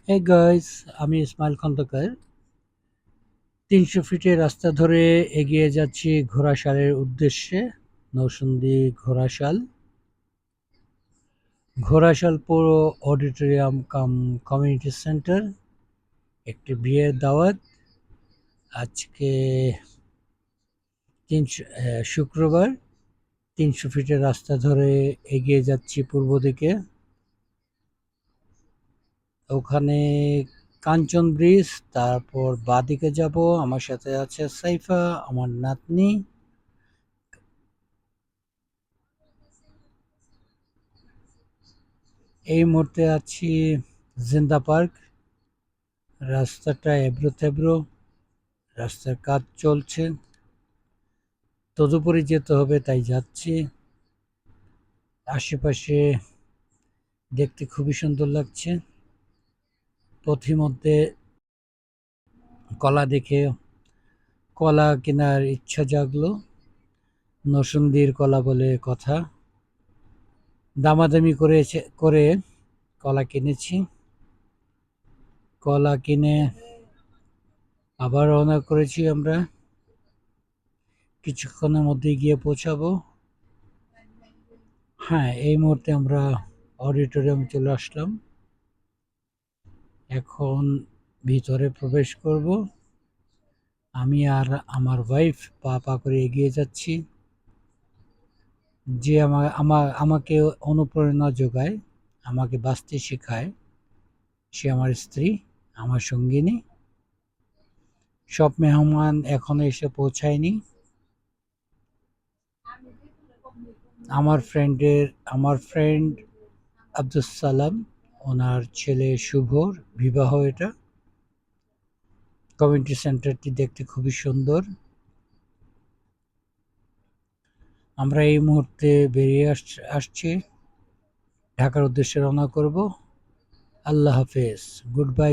Hey guys, আমি ইসমাইল খন্দকার। ৩০০ ফিটের রাস্তা ধরে এগিয়ে যাচ্ছি ঘোড়াশালের উদ্দেশ্যে। নৌসন্দি ঘোড়াশাল। ঘোড়াশাল পৌর অডিটোরিয়াম কাম কমিউনিটি সেন্টার, একটি বিয়ের দাওয়াত। আজকে শুক্রবার। ৩০০ ফিটের রাস্তা ধরে এগিয়ে যাচ্ছি পূর্ব দিকে। ওখানে কাঞ্চন ব্রিজ, তারপর বাঁদিকে যাব। আমার সাথে আছে সাইফা, আমার নাতনি। এই মুহূর্তে আছি জিন্দা পার্ক। রাস্তাটা এবড়ো থেবড়ো, রাস্তার কাজ চলছে, তদুপরি যেতে হবে তাই যাচ্ছি। আশেপাশে দেখতে খুবই সুন্দর লাগছে। পথিমধ্যে কলা দেখে কলা কেনার ইচ্ছা জাগলো। নরসিংদীর কলা বলে কথা। দামাদামি করে কলা কিনেছি। কলা কিনে আবার রওনা করেছি আমরা। কিছুক্ষণের মধ্যে গিয়ে পৌঁছাবো। হ্যাঁ, এই মুহূর্তে আমরা অডিটোরিয়ামে চলে আসলাম। এখন ভিতরে প্রবেশ করব। আমি আর আমার ওয়াইফ পা পা করে এগিয়ে যাচ্ছি। যে আমাকে অনুপ্রেরণা যোগায়, আমাকে বাঁচতে শেখায়, সে আমার স্ত্রী, আমার সঙ্গিনী। সব মেহমান এখনো এসে পৌঁছায়নি। আমার ফ্রেন্ড আব্দুস সালাম, ওনার ছেলে শুভর বিবাহ। এটা কমিউনিটি সেন্টারটি দেখতে খুবই সুন্দর। আমরা এই মুহূর্তে বেরিয়ে আসছি, ঢাকার উদ্দেশ্যে রওনা করব। আল্লাহ হাফেজ, গুড বাই।